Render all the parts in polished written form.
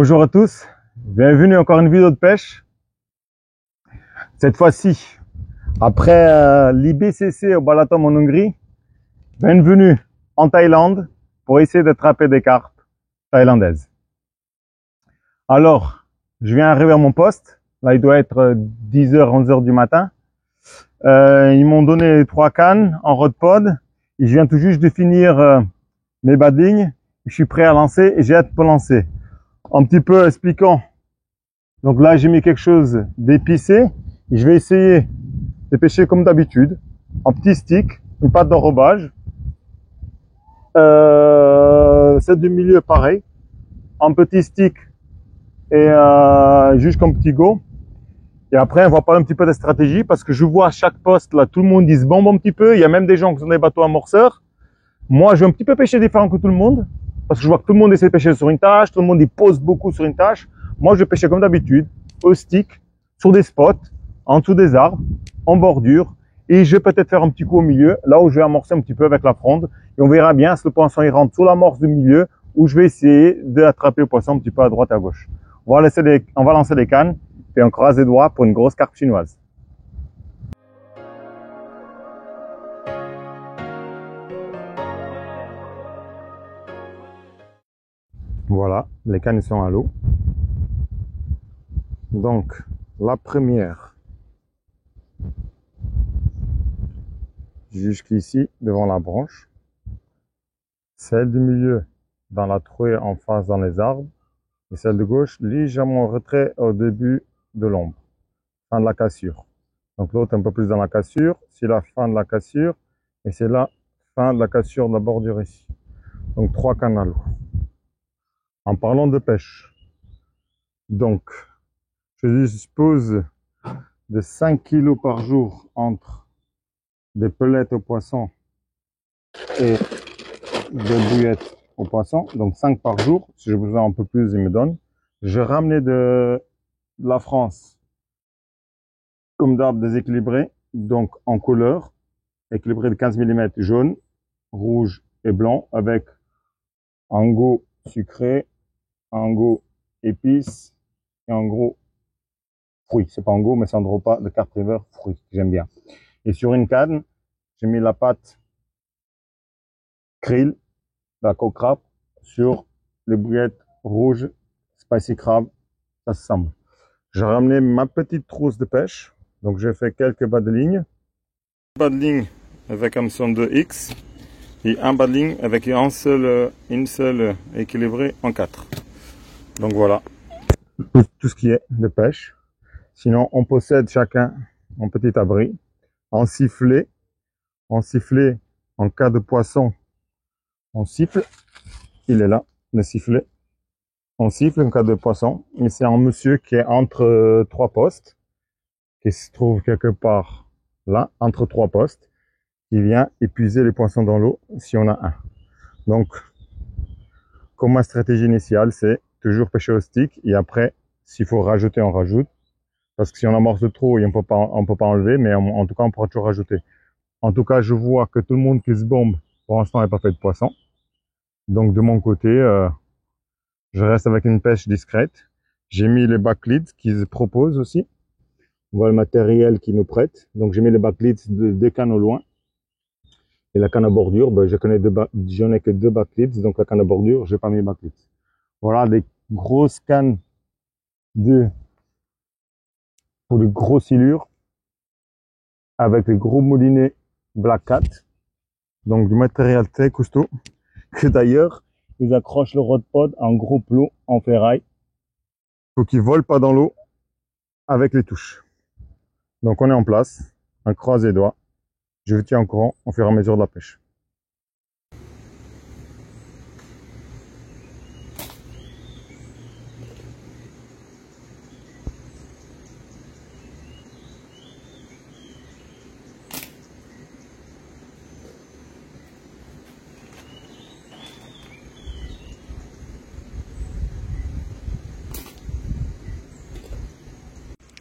Bonjour à tous, bienvenue encore une vidéo de pêche. Cette fois-ci, après l'IBCC au Balaton en Hongrie, bienvenue en Thaïlande pour essayer d'attraper des carpes thaïlandaises. Alors, je viens arriver à mon poste, là il doit être 10h, 11h du matin. Ils m'ont donné 3 cannes en rod pod et je viens tout juste de finir mes badings. Je suis prêt à lancer et j'ai hâte de lancer. Un petit peu expliquant. Donc là, j'ai mis quelque chose d'épicé. Je vais essayer de pêcher comme d'habitude. Un petit stick, une patte d'enrobage. Celle du milieu, pareil. Un petit stick et juste comme petit go. Et après, on va parler un petit peu de stratégie parce que je vois à chaque poste, là, tout le monde dit se bombe un petit peu. Il y a même des gens qui sont des bateaux amorceurs. Moi, je vais un petit peu pêcher différent que tout le monde. Parce que je vois que tout le monde essaie de pêcher sur une tâche, tout le monde y pose beaucoup sur une tâche. Moi, je vais pêcher comme d'habitude, au stick, sur des spots, en dessous des arbres, en bordure. Et je vais peut-être faire un petit coup au milieu, là où je vais amorcer un petit peu avec la fronde. Et on verra bien si le poisson il rentre sur l'amorce du milieu, où je vais essayer d'attraper le poisson un petit peu à droite et à gauche. On va lancer les cannes, et on croise les doigts pour une grosse carpe chinoise. Voilà, les cannes sont à l'eau. Donc, la première, jusqu'ici, devant la branche. Celle du milieu, dans la trouée en face dans les arbres. Et celle de gauche, légèrement en retrait au début de l'ombre. Fin de la cassure. Donc l'autre un peu plus dans la cassure. C'est la fin de la cassure. Et c'est la fin de la cassure de la bordure ici. Donc 3 cannes à l'eau. En parlant de pêche, donc je dispose de 5 kg par jour entre des pelettes aux poissons et des bouillettes aux poissons. Donc 5 par jour. Si j'ai besoin un peu plus, il me donne. Je ramenais de la France, comme d'hab, déséquilibré, donc en couleur, équilibré de 15 mm jaune, rouge et blanc, avec un goût sucré, un goût épice et un gros fruit. C'est pas un goût, mais c'est un repas de carpe river fruit, j'aime bien. Et sur une canne, j'ai mis la pâte krill, la coque crabe, sur les bouillettes rouges, spicy crab, ça se semble. J'ai ramené ma petite trousse de pêche, donc j'ai fait quelques bas de ligne. Bas de ligne avec hameçon 2X et un bas de ligne avec une seule équilibrée en 4. Donc voilà, tout ce qui est de pêche. Sinon, on possède chacun un petit abri, un sifflet en cas de poisson. On siffle, il est là, le sifflet. On siffle en cas de poisson. Et c'est un monsieur qui est entre 3 postes, qui se trouve quelque part là, entre 3 postes, qui vient épuiser les poissons dans l'eau si on a un. Donc, comme ma stratégie initiale, c'est toujours pêcher au stick et après, s'il faut rajouter, on rajoute. Parce que si on amorce de trop, on peut pas enlever, mais en tout cas, on pourra toujours rajouter. En tout cas, je vois que tout le monde qui se bombe, pour l'instant, n'a pas fait de poisson. Donc, de mon côté, je reste avec une pêche discrète. J'ai mis les backleads qu'ils proposent aussi. On voit le matériel qu'ils nous prêtent. Donc, j'ai mis les backleads de cannes au loin. Et la canne à bordure, ben, j'en ai que 2 backleads. Donc, la canne à bordure, j'ai pas mis backleads. Voilà, des grosses cannes pour de grosses silures. Avec les gros moulinets Black Cat. Donc, du matériel très costaud. Que d'ailleurs, ils accrochent le rod pod en gros plot en ferraille. Faut qu'ils volent pas dans l'eau avec les touches. Donc on est en place, on croise les doigts. Je vous tiens au courant au fur et à mesure de la pêche.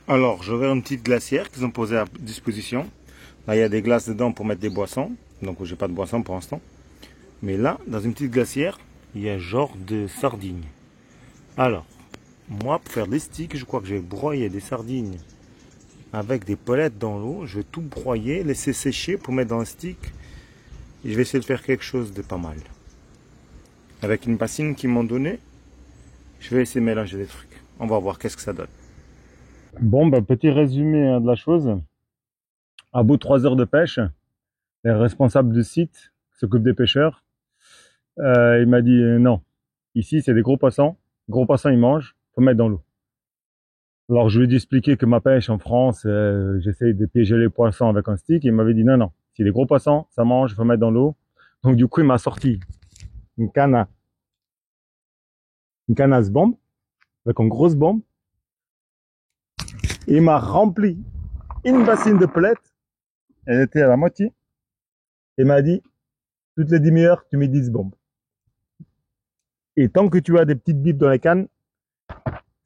Alors, je vais une petite glacière qu'ils ont posée à disposition. Là, il y a des glaces dedans pour mettre des boissons. Donc, j'ai pas de boisson pour l'instant. Mais là, dans une petite glacière, il y a un genre de sardines. Alors, moi, pour faire des sticks, je crois que je vais broyer des sardines avec des polettes dans l'eau. Je vais tout broyer, laisser sécher pour mettre dans un stick. Et je vais essayer de faire quelque chose de pas mal. Avec une bassine qu'ils m'ont donnée, je vais essayer de mélanger des trucs. On va voir qu'est-ce que ça donne. Bon, ben, petit résumé de la chose. À bout de 3 heures de pêche, le responsable du site qui s'occupe des pêcheurs, il m'a dit non. Ici, c'est des gros poissons. Gros poissons, ils mangent. Faut mettre dans l'eau. Alors, je lui ai dit expliquer que ma pêche en France, j'essaye de piéger les poissons avec un stick. Il m'avait dit non, non. Si les gros poissons, ça mange, il faut mettre dans l'eau. Donc, du coup, il m'a sorti une canne à ce bombe, avec une grosse bombe. Il m'a rempli une bassine de palettes. Elle était à la moitié. Il m'a dit, toutes les 10 heures, tu mets 10 bombes. Et tant que tu as des petites bipes dans les cannes,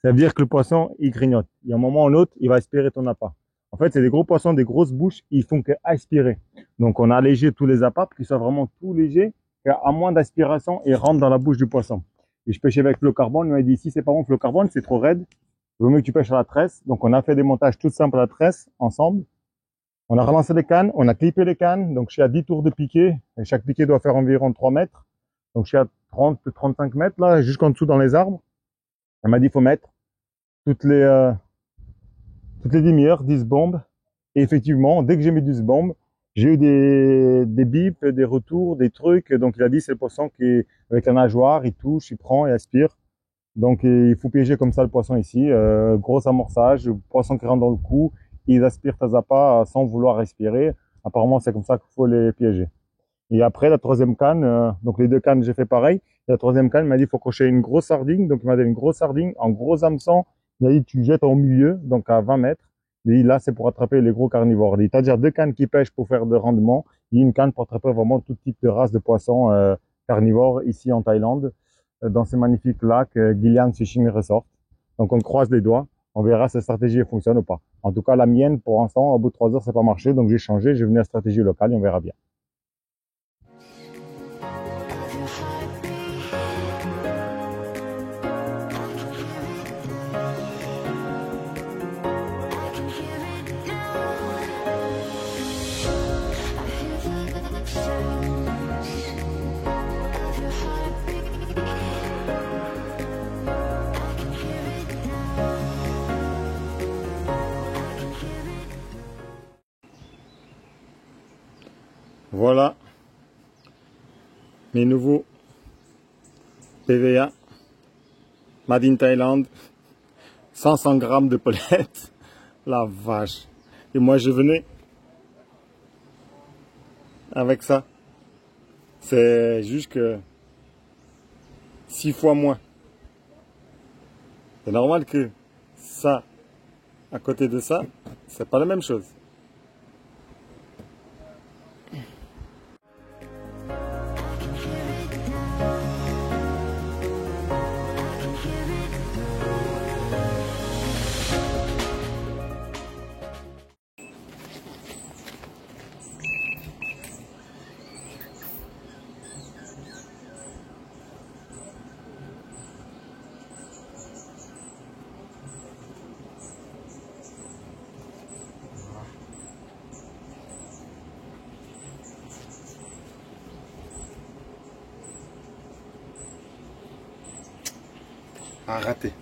ça veut dire que le poisson, il grignote. Il y a un moment ou l'autre, il va aspirer ton appât. En fait, c'est des gros poissons, des grosses bouches, ils font que aspirer. Donc, on a allégé tous les appâts pour qu'ils soient vraiment tout légers, qu'à moins d'aspiration, ils rentrent dans la bouche du poisson. Et je pêchais avec fluocarbone, il m'a dit, si c'est pas bon, fluocarbone, c'est trop raide. Il vaut mieux que tu pêches à la tresse. Donc, on a fait des montages tout simples à la tresse, ensemble. On a relancé les cannes, on a clippé les cannes. Donc, je suis à 10 tours de piquet. Et chaque piquet doit faire environ 3 mètres. Donc, je suis à 30-35 mètres, là, jusqu'en dessous dans les arbres. Elle m'a dit, il faut mettre toutes les demi-heures, 10 bombes. Et effectivement, dès que j'ai mis 10 bombes, j'ai eu des bips, des retours, des trucs. Donc, il a dit, c'est le poisson qui, avec la nageoire, il touche, il prend et aspire. Donc, il faut piéger comme ça le poisson ici. Gros amorçage, le poisson qui rentre dans le cou, ils aspirent tas à pas sans vouloir respirer. Apparemment, c'est comme ça qu'il faut les piéger. Et après, la troisième canne, donc les deux cannes, j'ai fait pareil. Et la troisième canne, il m'a dit, il faut crocher une grosse sardine. Donc, il m'a donné une grosse sardine, en gros hameçon. Il m'a dit, tu jettes au milieu, donc à 20 mètres. Et là, c'est pour attraper les gros carnivores. Il t'a déjà 2 cannes qui pêchent pour faire de rendement. Et une canne pour attraper vraiment tout type de race de poissons carnivores ici en Thaïlande, dans ces magnifiques lacs Gillian Fishing Resort. Donc, on croise les doigts. On verra si cette stratégie fonctionne ou pas. En tout cas, la mienne, pour l'instant, au bout de 3 heures, ça n'a pas marché. Donc, j'ai changé. J'ai venu à la stratégie locale et on verra bien. Voilà mes nouveaux PVA Made in Thaïlande, 500 grammes de polettes, la vache. Et moi je venais avec ça, c'est juste que 6 fois moins. C'est normal que ça, à côté de ça, c'est pas la même chose. À rater.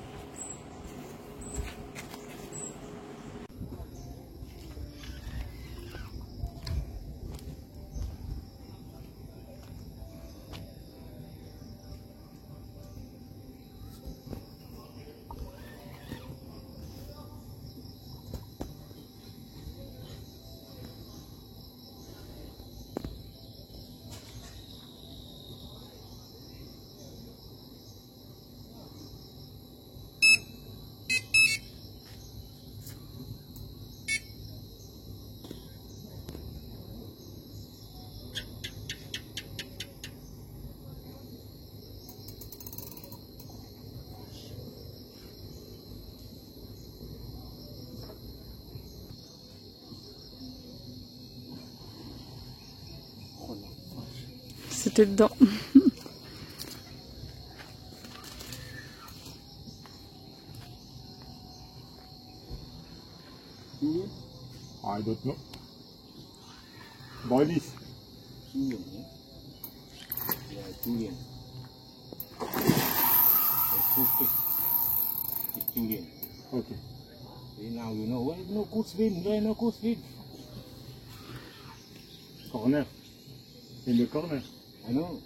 C'était dedans. Julian? I don't know. Boil this. Julian, yeah? Yeah, Julian. It's too thick. It's Julian. Okay. See, now you know. Well, no good spin. There no good spin. Corner. In the corner. I know.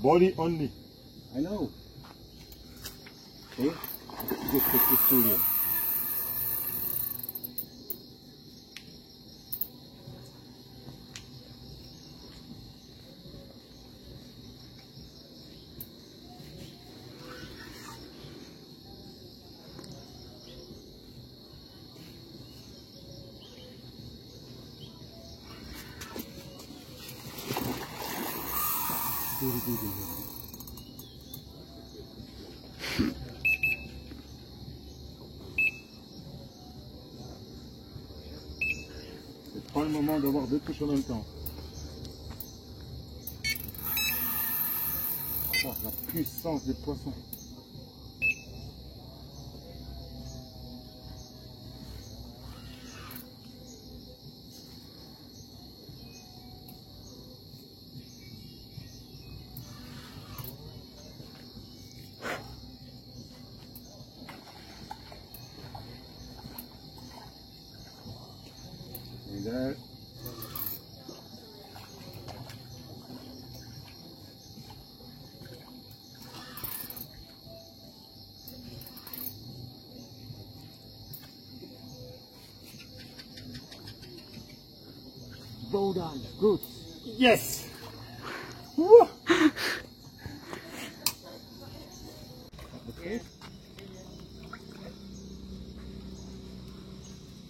Body only. I know. See? Just put this Julian. C'est pas le moment d'avoir deux touches en même temps. Oh, la puissance des poissons. Et là, Bow down. Good. yes! Wouh! Okay.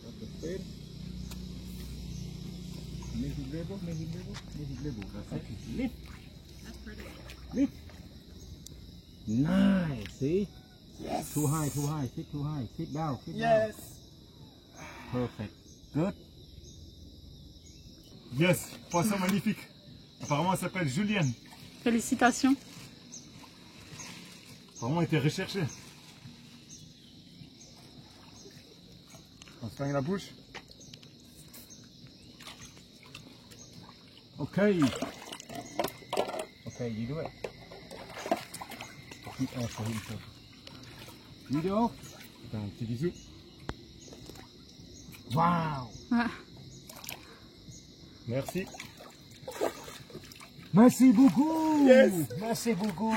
Got the fin. Make it level, make it level, make it level. That's it. Lift. Lift. Nice, see? Yes! Too high, too high, sit too high, sit down, sit down. Yes! Perfect. Good. Yes! Poisson magnifique. Apparemment, elle s'appelle Julienne. Félicitations. Apparemment, elle était recherchée. On se soigne la bouche. Okay. Okay, you do it. Keep off for him first. Video. Un petit bisou. Wow. Ah, Merci. Merci beaucoup. Yes. Merci beaucoup.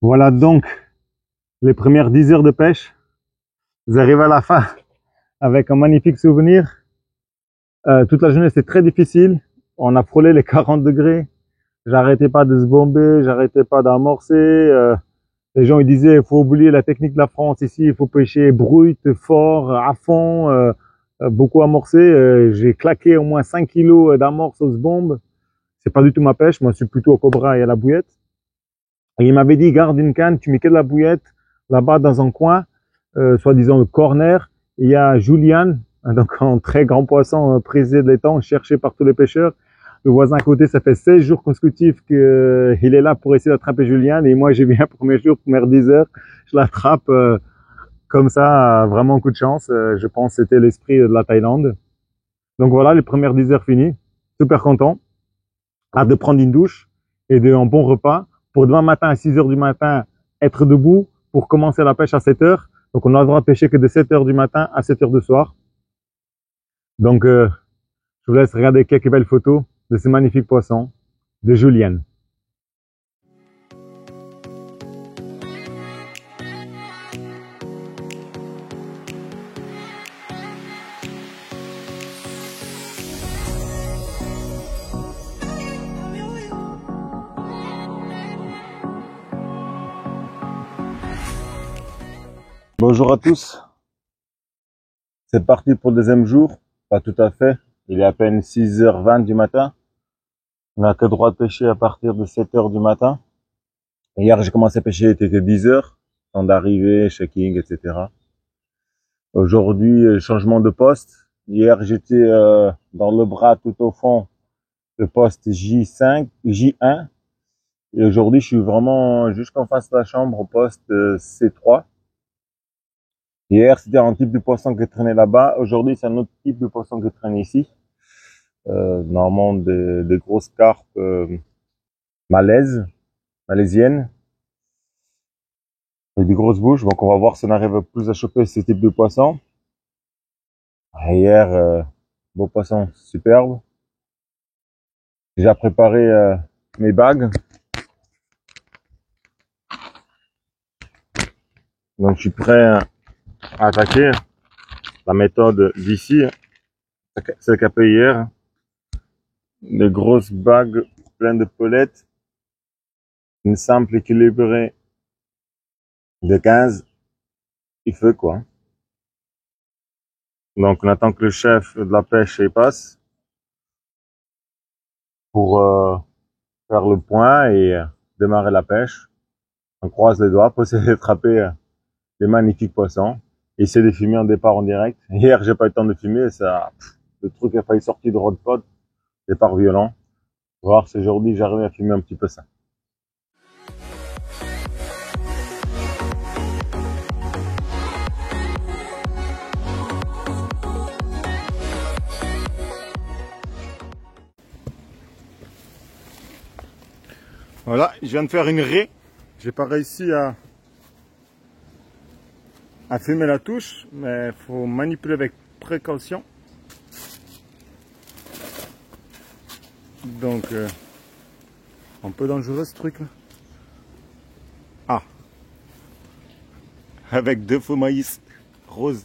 Voilà donc les premières 10 heures de pêche. Vous arrivez à la fin avec un magnifique souvenir. Toute la journée c'était très difficile. On a frôlé les 40 degrés. J'arrêtais pas de se bomber, j'arrêtais pas d'amorcer. Les gens ils disaient il faut oublier la technique de la France ici, il faut pêcher brut, fort, à fond, beaucoup amorcer. J'ai claqué au moins 5 kilos d'amorce aux bombes. C'est pas du tout ma pêche, moi je suis plutôt au cobra et à la bouillette. Et il m'avait dit garde une canne, tu mets que de la bouillette là-bas dans un coin, soi-disant le corner. Il y a Julian, donc un très grand poisson prisé de l'étang, cherché par tous les pêcheurs. Le voisin à côté, ça fait 16 jours consécutifs qu'il est là pour essayer d'attraper Julian. Et moi, j'ai viens premier jour, première 10 heures, je l'attrape comme ça, vraiment coup de chance. Je pense que c'était l'esprit de la Thaïlande. Donc voilà, les premières 10 heures finies. Super content. Hâte de prendre une douche et un bon repas. Pour demain matin à 6 heures du matin, être debout pour commencer la pêche à 7 heures. Donc on a le droit de pêcher que de 7 heures du matin à 7 heures du soir. Donc je vous laisse regarder quelques belles photos de ces magnifiques poissons de Julienne. Bonjour à tous. C'est parti pour le deuxième jour. Pas tout à fait. Il est à peine 6h20 du matin. On n'a que le droit de pêcher à partir de 7h du matin. Hier, j'ai commencé à pêcher, il était que 10h. Temps d'arrivée, checking, etc. Aujourd'hui, changement de poste. Hier, j'étais dans le bras tout au fond, le poste J5, J1. Et aujourd'hui, je suis vraiment jusqu'en face de la chambre au poste C3. Hier, c'était un type de poisson qui traînait là-bas. Aujourd'hui, c'est un autre type de poisson qui traîne ici. Normalement, des grosses carpes malaisiennes, avec des grosses bouches. Donc, on va voir si on arrive plus à choper ce type de poisson. Hier, beau poisson superbe. J'ai déjà préparé mes bagues. Donc, je suis prêt à attaquer. La méthode d'ici, celle qu'a fait hier. Des grosses bagues pleines de polettes. Une simple équilibrée de 15. Il fait quoi. Donc, on attend que le chef de la pêche y passe pour faire le point et démarrer la pêche. On croise les doigts pour essayer d'attraper des magnifiques poissons. Essayer de filmer en départ en direct. Hier, j'ai pas eu le temps de filmer. Le truc a failli sortir de Rodpod. Départ violent. Voir si aujourd'hui j'arrive à filmer un petit peu ça. Voilà, je viens de faire une raie. J'ai pas réussi à filmer la touche, mais il faut manipuler avec précaution. Donc, un peu dangereux ce truc là. Ah, avec 2 faux maïs roses.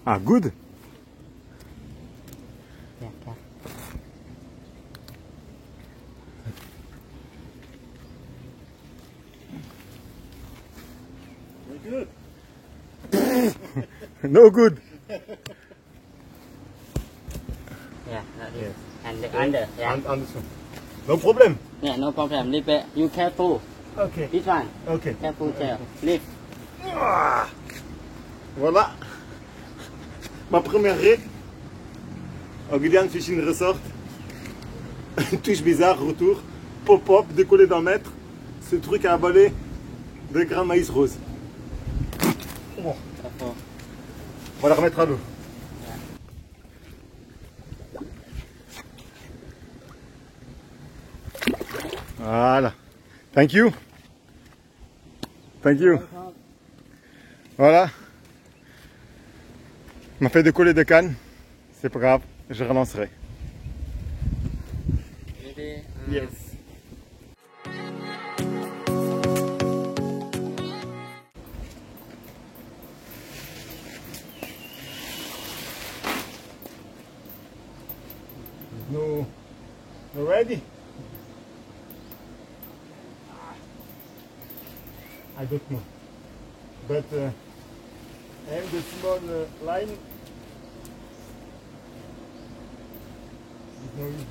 Ah, good. Good. No good. Yeah, like this. And the under, yeah. Understand. No problem. Yeah, no problem. Leave it. You careful. Okay. This one. Ok. Careful tail. Lift. Ah, voilà. Ma première raie. Guylian Fishing Resort. Une touche bizarre, retour. Pop-up, décollé d'un mètre. Ce truc a avalé 2 grammes maïs rose. Bon, Careful. on va la remettre à l'eau. Voilà. Thank you. Thank you. Voilà. On m'a fait décoller de canne. C'est pas grave, je relancerai. Ready? Yes. No ready? I don't know. But and the small line is no easy.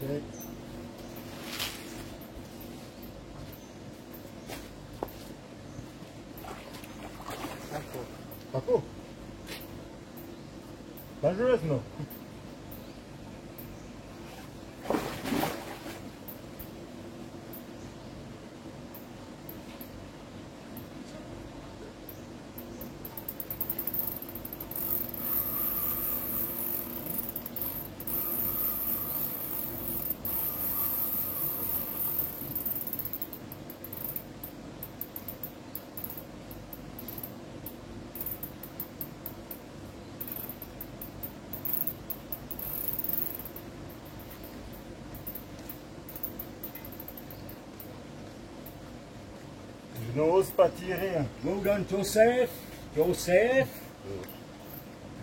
Okay. Paco. Dangerous, no? Je n'ose pas tirer. Logan, Joseph. Joseph.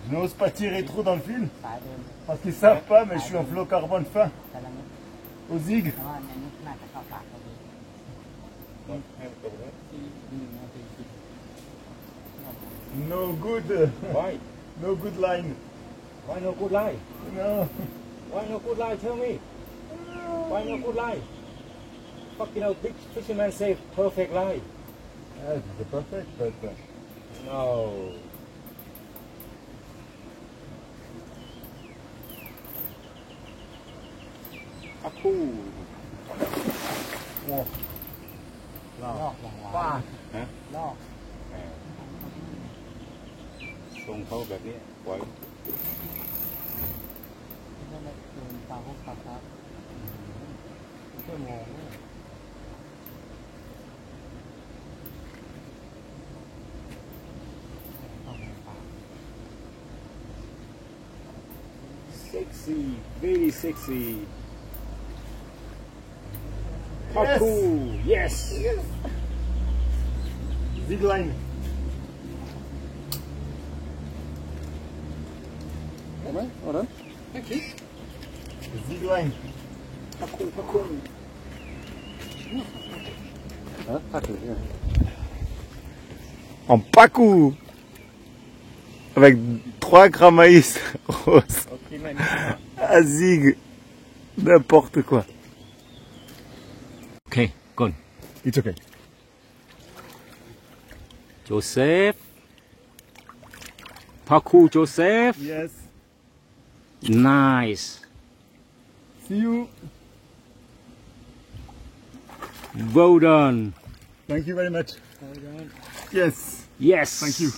Je n'ose pas tirer trop dans le fil. สายเดิม Parce qu'ils savent pas, mais je suis en fluorocarbone fin. แต่ละนิด Au zig. เพราะว่าในนี้น่าจะเข้าปากพอดี1 นาที No good. Why? No good line. Why no good lie? No. Why no good lie? Tell me. Why no good lie? you know, big fishermen say perfect line. C'est parfait, peut-être. No. Ah, cool. Wow. ลอกหวาน ว้า ฮะลอก ทรงเขาแบบนี้ปล่อย นั่นแหละคือปลาพวกปลาครับเพื่องงเลยเอาไปปลา sexy, very sexy. How cool. Yes. Zig line. Ouais, voilà. Ok. Zig line. How cool, how cool. Hein, pas cool. En pacou. Avec 3 grammes maïs rose. Ok, magnifique. À zig. N'importe quoi. Okay, good. It's okay. Joseph. Paku Joseph. Yes. Nice. See you. Well done. Thank you very much. Yes. Yes. Thank you.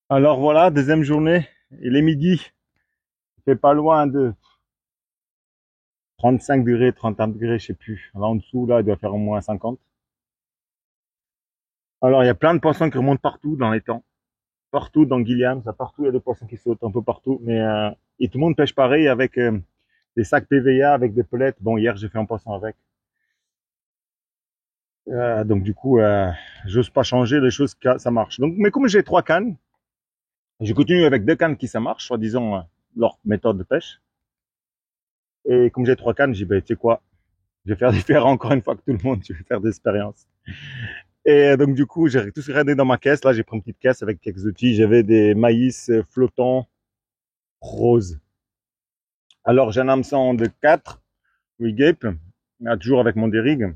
Alors voilà, deuxième journée, il est midi, il fait pas loin de 35 degrés, 31 degrés, je sais plus. Là en dessous, là, il doit faire au moins 50. Alors il y a plein de poissons qui remontent partout dans les temps, partout dans Gilliam, ça partout, il y a des poissons qui sautent un peu partout, mais et tout le monde pêche pareil avec des sacs PVA, avec des pelettes. Bon, hier j'ai fait un poisson avec. Donc du coup, j'ose pas changer les choses, ça marche. Donc, mais comme j'ai 3 cannes, je continue avec 2 cannes qui ça marche, soi-disant leur méthode de pêche. Et comme j'ai 3 cannes, j'ai dit, ben, tu sais quoi, je vais faire différent encore une fois que tout le monde, je vais faire d'expérience. Et donc du coup, j'ai tout regardé dans ma caisse. Là, j'ai pris une petite caisse avec quelques outils. J'avais des maïs flottants roses. Alors, j'ai un hameçon de 4, Wigape, toujours avec mon dérig.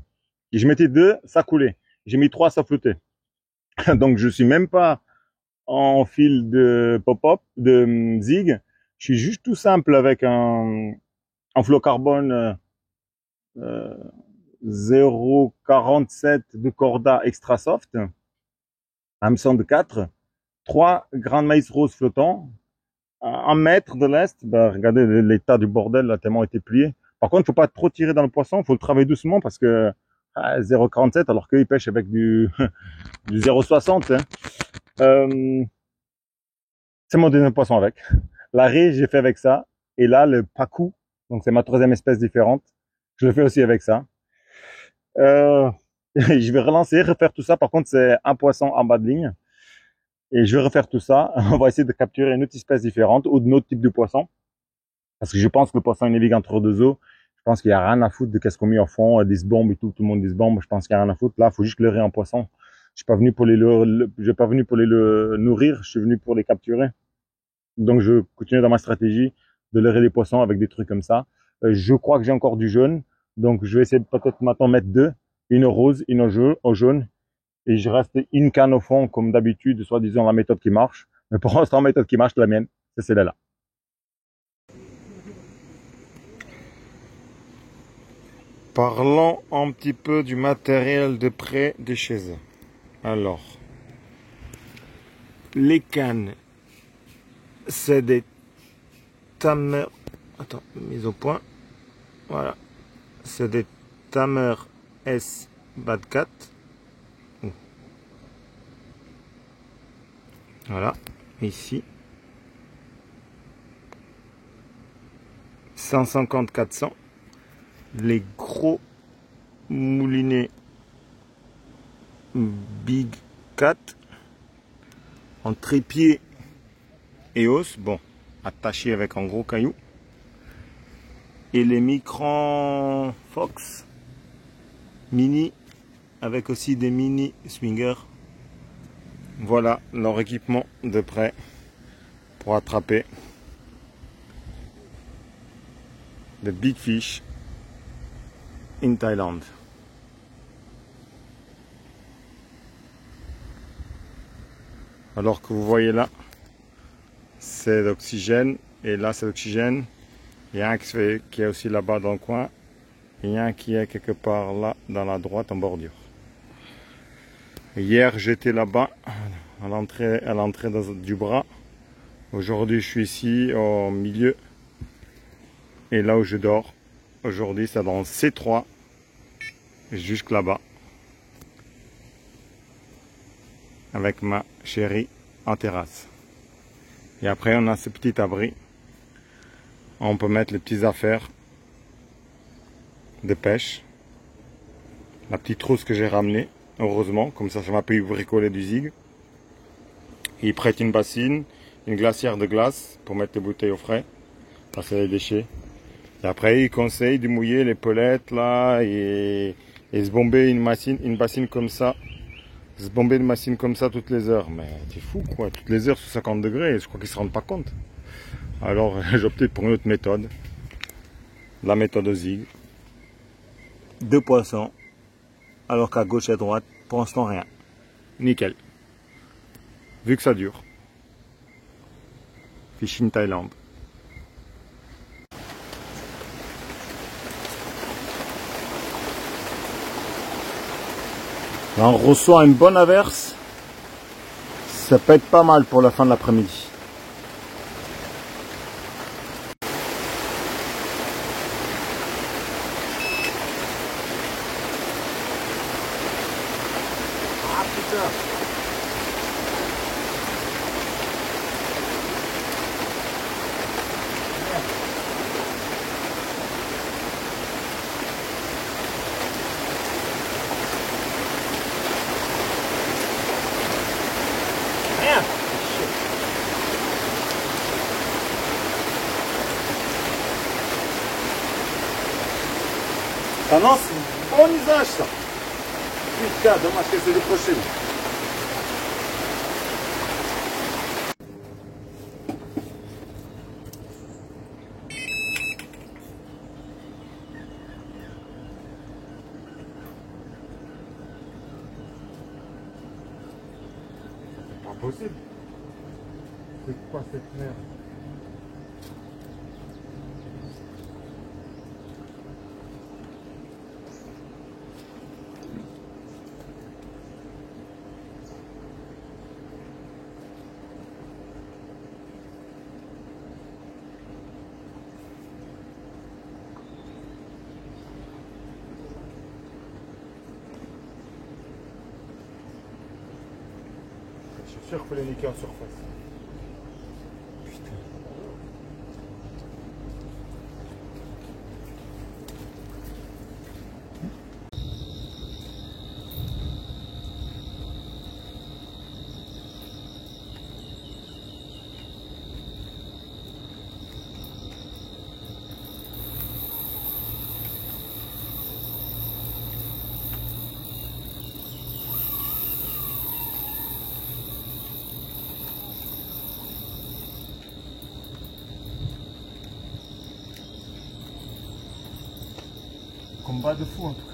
Et je mettais 2, ça coulait. J'ai mis 3, ça flottait. Donc, je suis même pas en fil de pop-up, de zig. Je suis juste tout simple avec un fluorocarbone 0,47 de Corda extra soft, hameçon de 4, 3 grains de maïs rose flottants, 1 mètre de l'est. Ben, regardez l'état du bordel, là, tellement été plié. Par contre, il faut pas trop tirer dans le poisson, il faut le travailler doucement parce que 0,47 alors qu'ils pêchent avec du 0,60. Hein. C'est mon deuxième poisson avec. La raie, j'ai fait avec ça. Et là, le pacou, donc c'est ma 3e espèce différente. Je le fais aussi avec ça. Je vais relancer, refaire tout ça. Par contre, c'est un poisson en bas de ligne. Et je vais refaire tout ça. On va essayer de capturer une autre espèce différente ou d'un autre type de poisson. Parce que je pense que le poisson il navigue entre 2 eaux. Je pense qu'il n'y a rien à foutre de qu'est-ce qu'on met au fond, des bombes et tout. Tout le monde dit bombe. Je pense qu'il n'y a rien à foutre. Là, il faut juste leurrer un poisson. Je suis pas venu pour les nourrir. Je suis venu pour les capturer. Donc, je continue dans ma stratégie de leurrer les poissons avec des trucs comme ça. Je crois que j'ai encore du jaune. Donc, je vais essayer de peut-être maintenant mettre 2. Une rose, une au jaune. Et je reste une canne au fond, comme d'habitude, soi-disant la méthode qui marche. Mais pour l'instant, la méthode qui marche, la mienne, c'est celle-là. Parlons un petit peu du matériel de près de chez eux. Alors, les cannes, c'est des Tamer. Attends, mise au point. Voilà. C'est des Tamer S Bad Cat. Voilà. Ici. 150-400. Les gros moulinets Big Cat en trépied et os, bon, attaché avec un gros caillou. Et les Micron Fox mini avec aussi des mini swingers. Voilà leur équipement de près. pour attraper the big fish in Thailand. Alors que vous voyez là, c'est l'oxygène et là c'est l'oxygène. Il y a un qui est aussi là-bas dans le coin. Il y a un qui est quelque part là dans la droite en bordure. Hier j'étais là-bas à l'entrée du bras. Aujourd'hui je suis ici au milieu. Et là où je dors, aujourd'hui c'est dans C3, jusque là-bas. Avec ma chérie en terrasse. Et après on a ce petit abri. On peut mettre les petites affaires de pêche. La petite trousse que j'ai ramenée, heureusement, comme ça m'a pu bricoler du zig. Il prête une bassine, une glacière de glace pour mettre les bouteilles au frais, passer les déchets. Et après il conseille de mouiller les polettes là et se bomber une bassine comme ça. Se bomber une machine comme ça toutes les heures. Mais t'es fou quoi, toutes les heures sous 50 degrés, je crois qu'ils se rendent pas compte. Alors j'ai opté pour une autre méthode. La méthode au zig. 2 poissons. Alors qu'à gauche et à droite, pour l'instant rien. Nickel. Vu que ça dure. Fishing Thaïlande. Là, on reçoit une bonne averse. Ça peut être pas mal pour la fin de l'après-midi. Ah putain! Ah non, c'est un bon usage ça. Putain, dommage qu'elle s'est décrochée. C'est pas possible. C'est quoi cette merde? Je suis sûr qu'il faut les niquer en surface. Putain. Combat de fou en tout cas.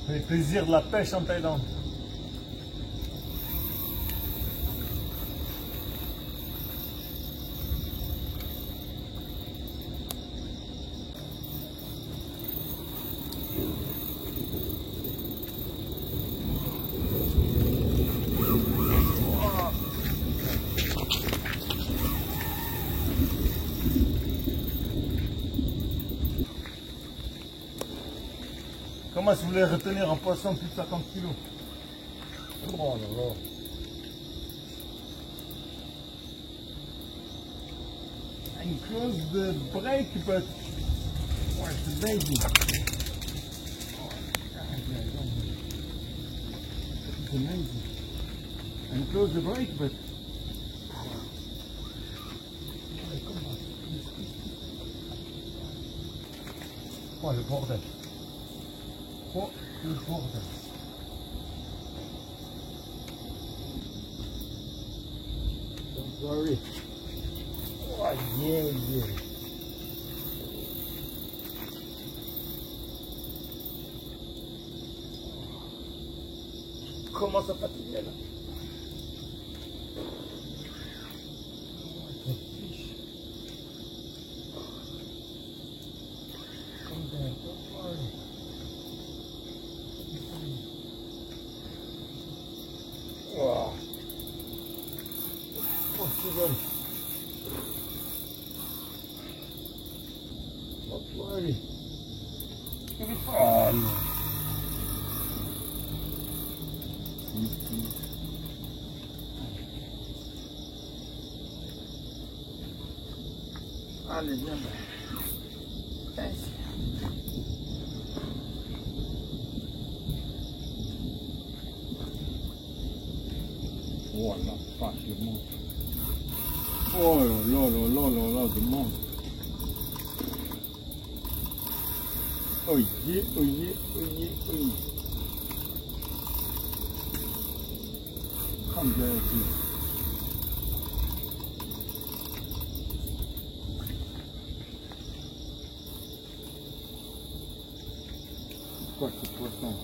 Les plaisirs de la pêche en Thaïlande. Comment si vous voulez retenir un poisson de plus de 50 kg? Oh là là. And close the brake, but where's the baby? It's amazing. And close the brake, but Oh le bordel. Oh le bordel. Don't worry. Oh yeah, yeah. Comment ça fatigue là? Wow. Oh, c'est bon. Don't worry. Oh non. Allez, viens. Oh la vache, le monde. Oh là là, le monde. Oh yeah, oh yeah, oh yeah, oh yeah. Come there, too. Quoi ce poisson?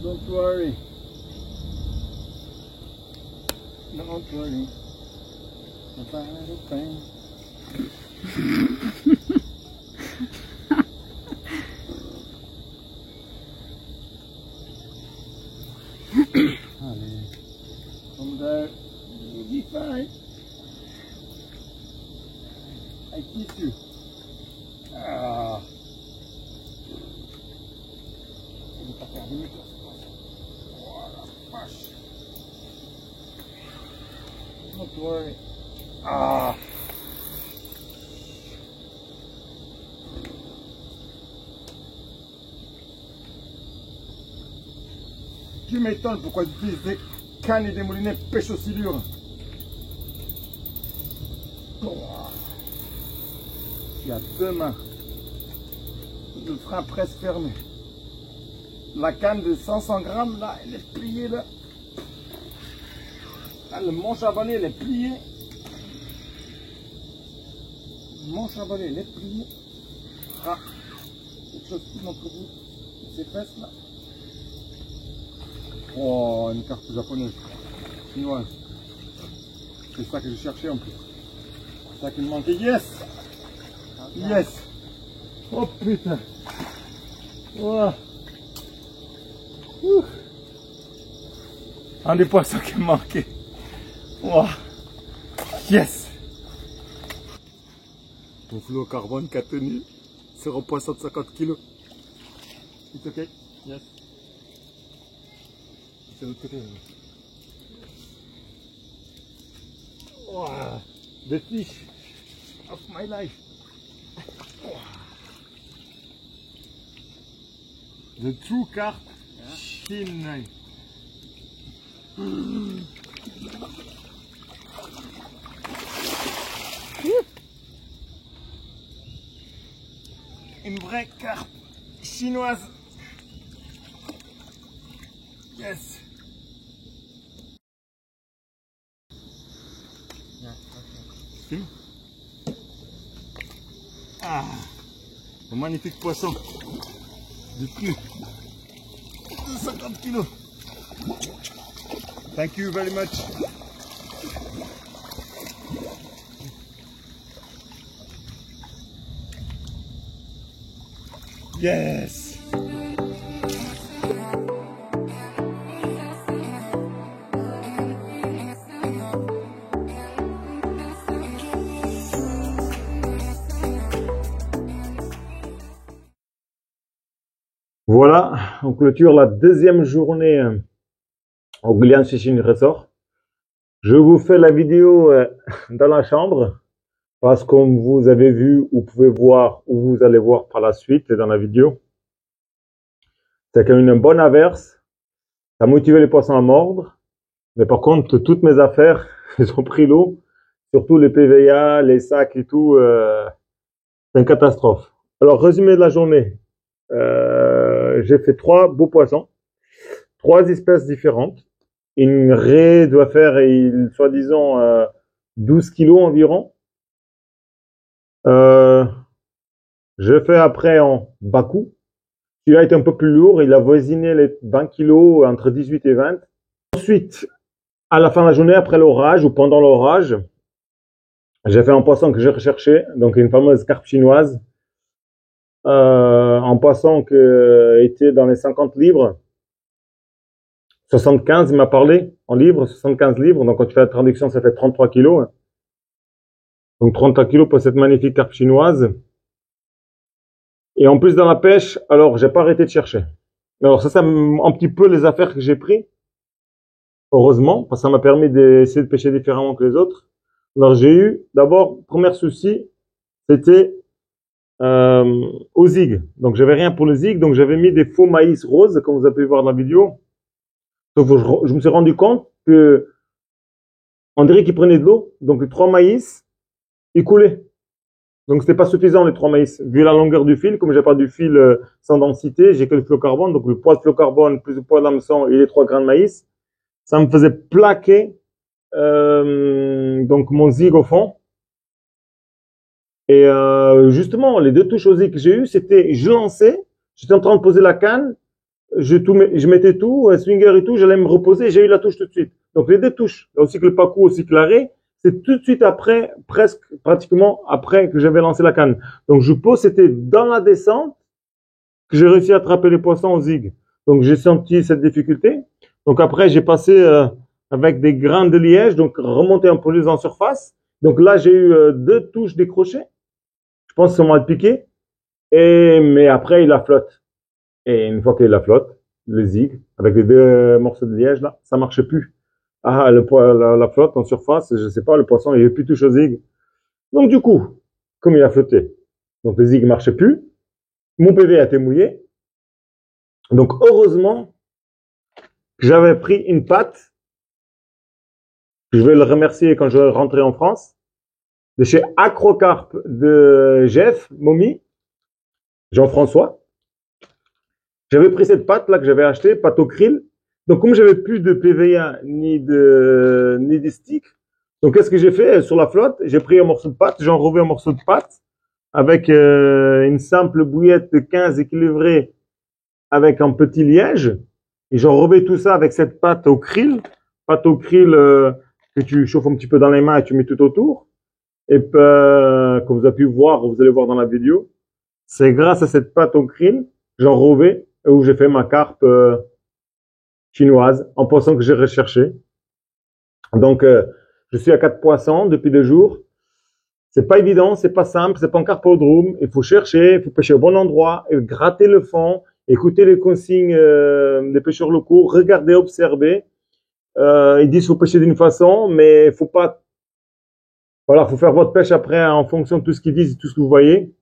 Don't worry. Don't worry about a thing. Allez. Come there. You'll be fine. I kiss you. Ah. Je vais pas faire demi-tour. Oh la vache. Don't worry. Ah. Tu m'étonnes pourquoi tu utilises des cannes et des moulinets pêche aussi dur. Oh. Tu as deux mains. Le frein presque fermé. La canne de 500 grammes là, elle est pliée là. Là, le manche à balai, elle est pliée. Le manche à balai, elle est pliée. Ah, quelque chose qui entre vous, ces fesses là. Oh, une carte japonaise, chinoise. C'est ça que je cherchais en plus. C'est ça qui me manquait. Yes! Yes! Oh putain! Wow. Un des poissons qui me manquait. Wow. Yes! Mon fluocarbone qui a tenu sur un poisson de 50 kg. It's okay? Yes. C'est de l'autre côté. Wow. The fish of my life. Wow. The true carp. Chine. Une vraie carpe chinoise. Yes. Ah, un magnifique poisson de plus de 50 kilos. Thank you very much. Yes. Voilà, on clôture la deuxième journée au Gillian Fishing Resort. Je vous fais la vidéo dans la chambre parce que comme vous avez vu, ou pouvez voir, ou vous allez voir par la suite dans la vidéo, c'est qu'il y a eu une bonne averse, ça a motivé les poissons à mordre Mais par contre, toutes mes affaires, elles ont pris l'eau. Surtout les PVA, les sacs et tout, c'est une catastrophe. Alors, résumé de la journée. J'ai fait 3 beaux poissons, 3 espèces différentes. Une raie doit faire, soi-disant, 12 kilos environ. J'ai fait après en Bakou. Celui-là est un peu plus lourd. Il a voisiné les 20 kilos, entre 18 et 20. Ensuite, à la fin de la journée, après l'orage ou pendant l'orage, j'ai fait un poisson que j'ai recherché, donc une fameuse carpe chinoise. Un poisson qui était dans les 50 livres. 75, il m'a parlé en livres, 75 livres. Donc quand tu fais la traduction, ça fait 33 kilos. Donc 33 kilos pour cette magnifique carpe chinoise. Et en plus dans la pêche, alors j'ai pas arrêté de chercher. Alors ça un petit peu les affaires que j'ai pris. Heureusement, parce que ça m'a permis d'essayer de pêcher différemment que les autres. Alors j'ai eu, d'abord, premier souci, c'était au zig. Donc j'avais rien pour le zig, donc j'avais mis des faux maïs roses, comme vous avez pu voir dans la vidéo. Donc je me suis rendu compte que on dirait qu'ils prenaient de l'eau, donc les 3 maïs, ils coulaient. Donc c'était pas suffisant les 3 maïs. Vu la longueur du fil, comme j'ai pas du fil sans densité, j'ai que le fluocarbone, donc le poids de fluocarbone plus le poids de l'hameçon et les 3 grains de maïs, ça me faisait plaquer donc mon zig au fond. Et justement, les 2 touches au zig que j'ai eues, c'était je lançais, j'étais en train de poser la canne, je mettais tout, swinger et tout, j'allais me reposer, j'ai eu la touche tout de suite. Donc les 2 touches, aussi que le Pacu, aussi que l'arrêt, c'est tout de suite après, pratiquement après que j'avais lancé la canne. Donc je pose, c'était dans la descente que j'ai réussi à attraper les poissons au zig. Donc j'ai senti cette difficulté. Donc après j'ai passé avec des grains de liège, donc remonter un peu plus en surface. Donc là j'ai eu 2 touches décrochées. Je pense que ça m'a piqué. Mais après il a flotte. Et une fois qu'il a flotte, le zig, avec les 2 morceaux de liège là, ça marchait plus. Ah, la flotte en surface, je sais pas, le poisson, il avait plus touché au zig. Donc du coup, comme il a flotté, donc le zig marchait plus, mon PV a été mouillé. Donc heureusement que j'avais pris une patte, je vais le remercier quand je vais rentrer en France, de chez Acrocarp de Jeff Momi, Jean-François. J'avais pris cette pâte là que j'avais achetée, pâte au krill. Donc comme j'avais plus de PVA ni de stick, donc qu'est-ce que j'ai fait sur la flotte? J'ai pris un morceau de pâte, j'ai enrobé un morceau de pâte avec une simple bouillette de 15 équilibrée avec un petit liège, et j'ai enrobé tout ça avec cette pâte au krill que tu chauffes un petit peu dans les mains et tu mets tout autour. Et puis, comme vous avez pu voir, vous allez voir dans la vidéo, c'est grâce à cette pâte au krill, j'ai enrobé où j'ai fait ma carpe chinoise en poisson que j'ai recherché. Donc, je suis à 4 poissons depuis 2 jours. C'est pas évident, c'est pas simple, c'est pas un carpodrome. Il faut chercher, il faut pêcher au bon endroit, et gratter le fond, écouter les consignes des pêcheurs locaux, regarder, observer. Ils disent qu'il faut pêcher d'une façon, mais faut pas. Voilà, faut faire votre pêche après en fonction de tout ce qu'ils disent et tout ce que vous voyez.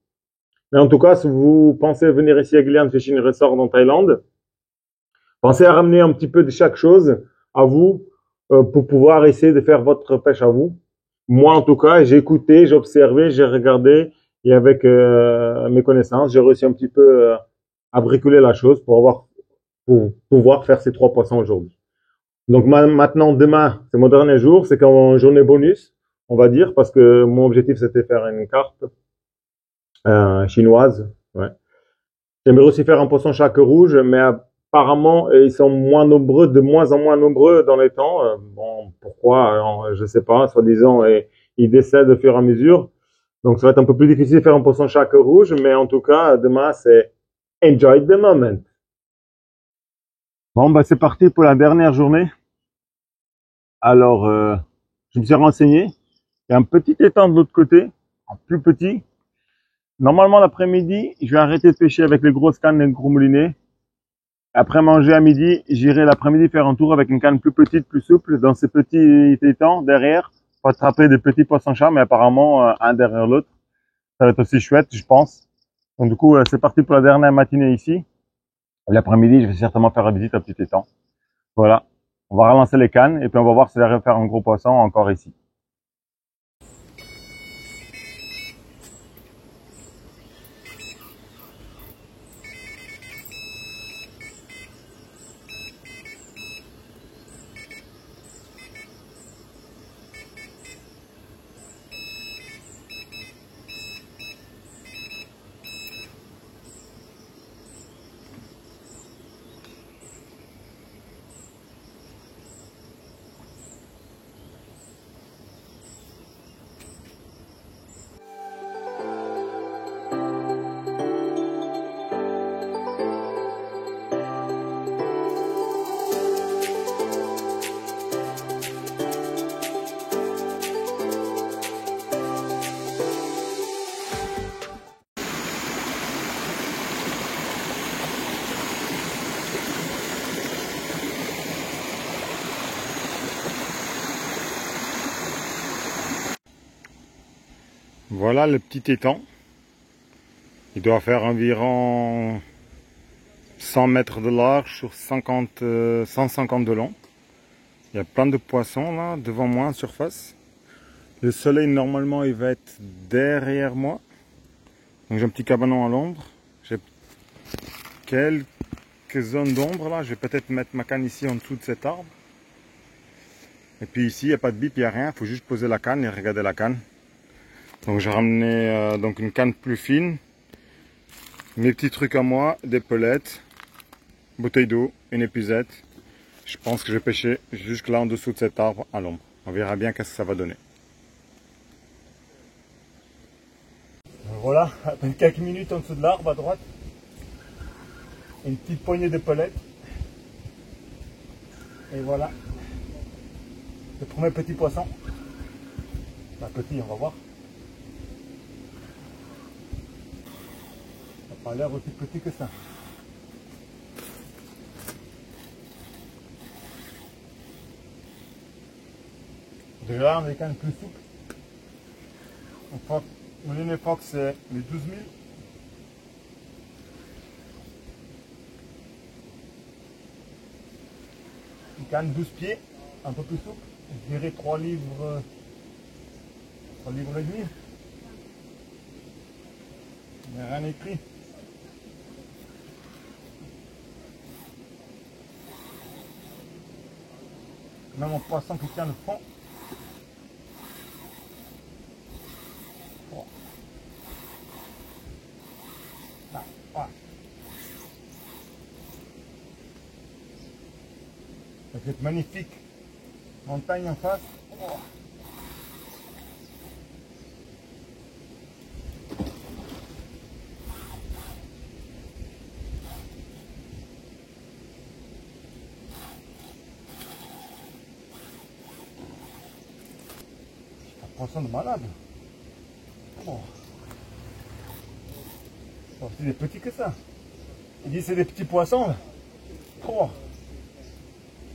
Mais en tout cas, si vous pensez venir ici à Gillian Fishing Resort en Thaïlande, pensez à ramener un petit peu de chaque chose à vous pour pouvoir essayer de faire votre pêche à vous. Moi, en tout cas, j'ai écouté, j'ai observé, j'ai regardé et avec mes connaissances, j'ai réussi un petit peu à bricoler la chose pour pouvoir faire ces 3 poissons aujourd'hui. Donc maintenant, demain, c'est mon dernier jour, c'est comme une journée bonus, on va dire, parce que mon objectif c'était faire une carpe chinoise. Ouais. J'aimerais aussi faire un poisson chaque rouge, mais apparemment ils sont moins nombreux, de moins en moins nombreux dans les temps. Bon, pourquoi? Je sais pas, soi-disant, ils décèdent au fur et à mesure. Donc ça va être un peu plus difficile de faire un poisson chaque rouge, mais en tout cas, demain c'est enjoy the moment. Bon, bah c'est parti pour la dernière journée. Alors, je me suis renseigné. Il y a un petit étang de l'autre côté, un plus petit. Normalement, l'après-midi, je vais arrêter de pêcher avec les grosses cannes et les gros moulinets. Après manger à midi, j'irai l'après-midi faire un tour avec une canne plus petite, plus souple, dans ces petits étangs derrière, pour attraper des petits poissons-chats, mais apparemment, un derrière l'autre. Ça va être aussi chouette, je pense. Donc du coup, c'est parti pour la dernière matinée ici. L'après-midi, je vais certainement faire la visite à petit étang. Voilà. On va relancer les cannes et puis on va voir si j'arrive à faire un gros poisson encore ici. Voilà le petit étang. Il doit faire environ 100 mètres de large sur 150 de long. Il y a plein de poissons là devant moi en surface. Le soleil normalement il va être derrière moi. Donc j'ai un petit cabanon à l'ombre. J'ai quelques zones d'ombre là. Je vais peut-être mettre ma canne ici en dessous de cet arbre. Et puis ici il n'y a pas de bip, il n'y a rien. Il faut juste poser la canne et regarder la canne. Donc j'ai ramené donc une canne plus fine. Mes petits trucs à moi, des pelettes, bouteille d'eau, une épuisette. Je pense que je vais pêcher jusque là en dessous de cet arbre à l'ombre. On verra bien qu'est-ce que ça va donner. Voilà, après quelques minutes en dessous de l'arbre à droite, une petite poignée de pelettes. Et voilà, le premier petit poisson. Enfin, petit, on va voir. Ça n'a pas l'air aussi petit que ça. Déjà, on a des cannes plus souples. Mon ligne Fox, c'est les 12 000. Une canne 12 pieds, un peu plus souple. Je dirais 3 livres et demi. Il n'y a rien écrit. Même un poisson qui tient le fond. Oh. Là, voilà. Avec cette magnifique montagne en face. Oh. Poisson de malade. Oh. Oh, c'est des petits que ça. Il dit c'est des petits poissons là. Oh.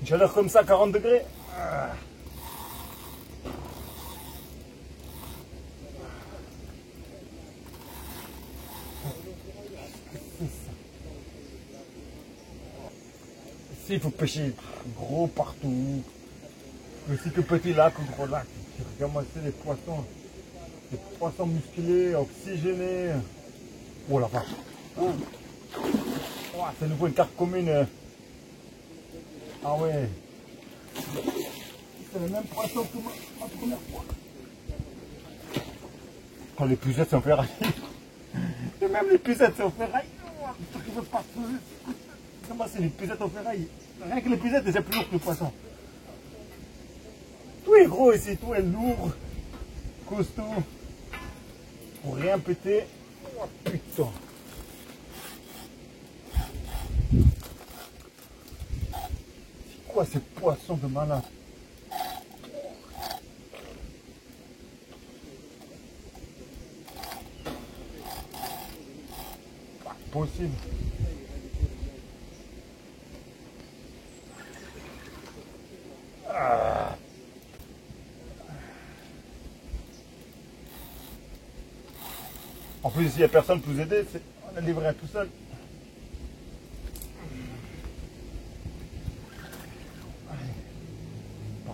Une chaleur comme ça, 40 degrés. Ah. Ici il faut pêcher gros partout. Aussi que petit lac ou gros lac. Regarde-moi, c'est des poissons musclés, oxygénés. Oh la vache. Oh. Oh, c'est nouveau une carte commune. Ah ouais. C'est le même poisson que ma première fois. Quand les pucettes sont ferrailles. Et même les pucettes sont ferrailles. Comment c'est les pucettes en ferraille? Rien que les pucettes, c'est plus lourd que le poisson. Tout est gros ici, tout est lourd, costaud, pour rien péter. Oh putain. C'est quoi ces poissons de malade? Pas possible. Ah. En plus, s'il n'y a personne pour vous aider, on est livré à tout seul.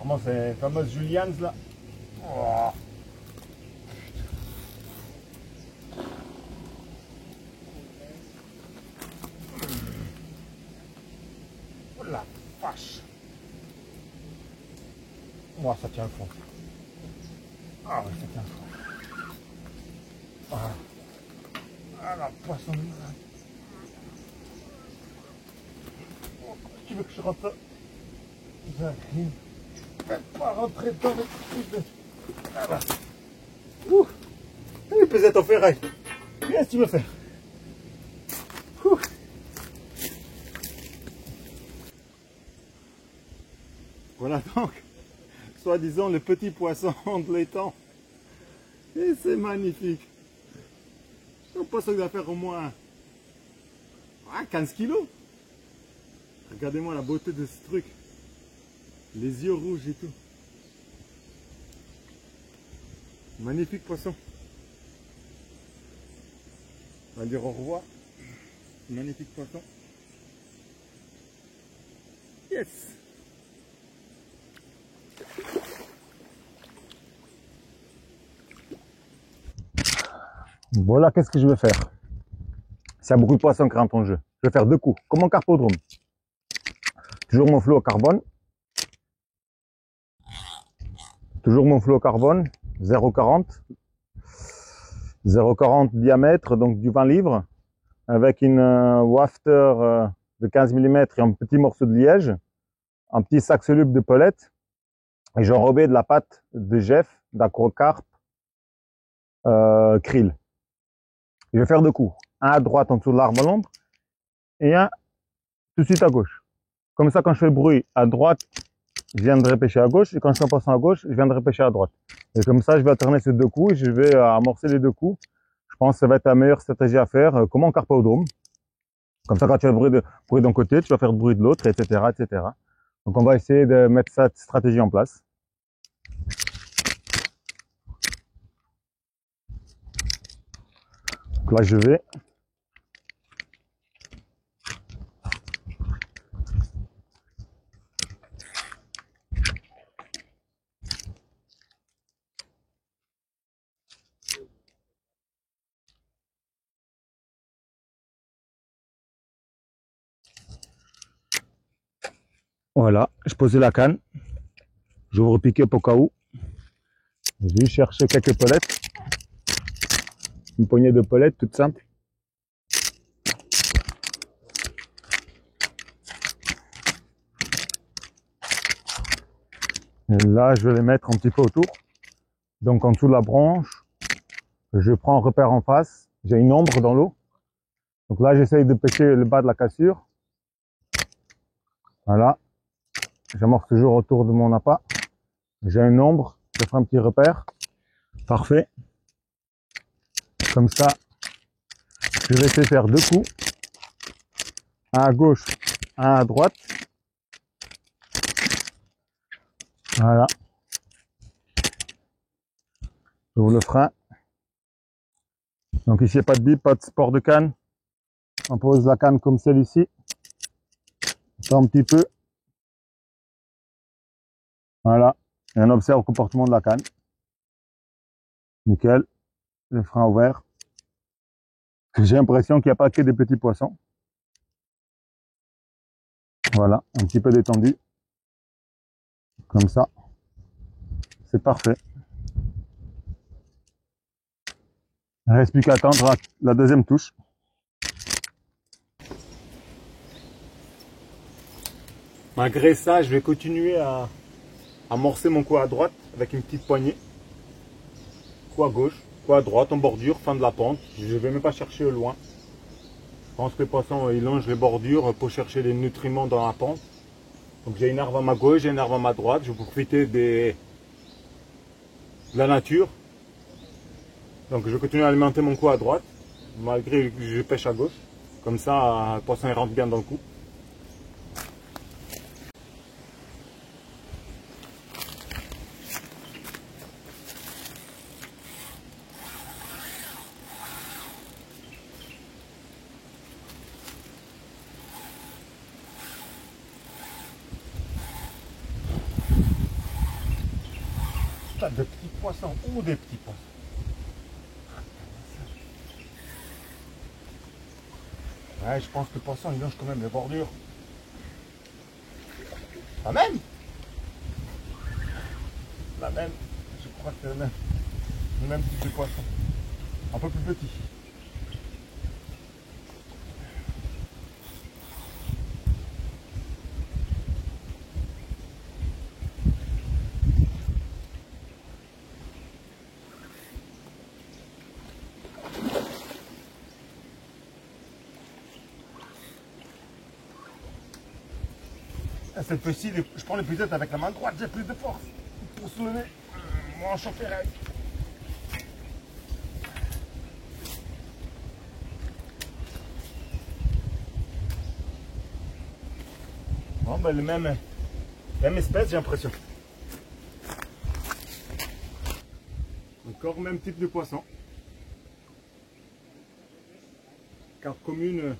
Vraiment, ces fameuses Julians là. Oh. Oh la vache. Moi, ça tient le fond. Ah ouais, ça tient le fond. Ah, ah la poisson de malade. Oh, tu veux que je rentre? J'arrive. Fais pas rentrer dans les trucs de... Ah là. Ouh. Il peut être en ferraille. Qu'est-ce que tu veux faire? Ouh. Voilà donc, soi-disant le petit poisson de l'étang. Et c'est magnifique. Un poisson qui va faire au moins 15 kilos. Regardez-moi la beauté de ce truc. Les yeux rouges et tout. Magnifique poisson. On va dire au revoir. Magnifique poisson. Yes. Voilà, qu'est-ce que je vais faire? S'il y a beaucoup de poissons qui rentrent en jeu, je vais faire 2 coups, comme en carpodrome. Toujours mon flot au carbone. Toujours mon flot au carbone, 0,40. 0,40 diamètre, donc du 20 livres, avec une wafter de 15 mm et un petit morceau de liège, un petit sac soluble de pelette, et j'ai enrobé de la pâte de Jeff, d'acrocarpe, krill. Je vais faire 2 coups, un à droite en dessous de l'arbre à l'ombre, et un tout de suite à gauche. Comme ça, quand je fais le bruit à droite, je viendrai pêcher à gauche, et quand je suis en passant à gauche, je viendrai pêcher à droite. Et comme ça, je vais alterner ces 2 coups, et je vais amorcer les 2 coups. Je pense que ça va être la meilleure stratégie à faire, comme en carpodrome. Comme ça, quand tu as le bruit d'un côté, tu vas faire le bruit de l'autre, etc., etc. Donc, on va essayer de mettre cette stratégie en place. Donc là, je vais. Voilà, je posais la canne. J'ouvre pick-up au cas où. Je vais chercher quelques pelettes. Une poignée de pelettes, toute simple. Et là, je vais les mettre un petit peu autour. Donc, en dessous de la branche, je prends un repère en face. J'ai une ombre dans l'eau. Donc là, j'essaye de pêcher le bas de la cassure. Voilà. J'amorce toujours autour de mon appât. J'ai une ombre. Je ferai un petit repère. Parfait. Comme ça, je vais essayer de faire 2 coups. Un à gauche, un à droite. Voilà. J'ouvre le frein. Donc ici, il n'y a pas de bip, pas de sport de canne. On pose la canne comme celle-ci. Un petit peu. Voilà. Et on observe le comportement de la canne. Nickel. Le frein ouvert. J'ai l'impression qu'il n'y a pas que des petits poissons. Voilà. Un petit peu détendu. Comme ça. C'est parfait. Il ne reste plus qu'à attendre la deuxième touche. Malgré ça, je vais continuer à amorcer mon coup à droite avec une petite poignée. Coup à gauche, coup à droite, en bordure, fin de la pente. Je ne vais même pas chercher au loin. Je pense que les poissons ils longent les bordures pour chercher les nutriments dans la pente. Donc j'ai une herbe à ma gauche, j'ai une herbe à ma droite. Je vais profiter de la nature. Donc je vais continuer à alimenter mon coup à droite, malgré que je pêche à gauche. Comme ça, le poisson il rentre bien dans le coup. tas de petits poissons ou des petits poissons. Ouais, je pense que le poisson il longe quand même les bordures. La même. La même. Je crois que c'est le même type de poisson. Un peu plus petit. Cette fois-ci, je prends les puisettes avec la main droite, j'ai plus de force pour soulever mon chaufferette. Bon, ben le même espèce, j'ai l'impression. Encore le même type de poisson. Carte commune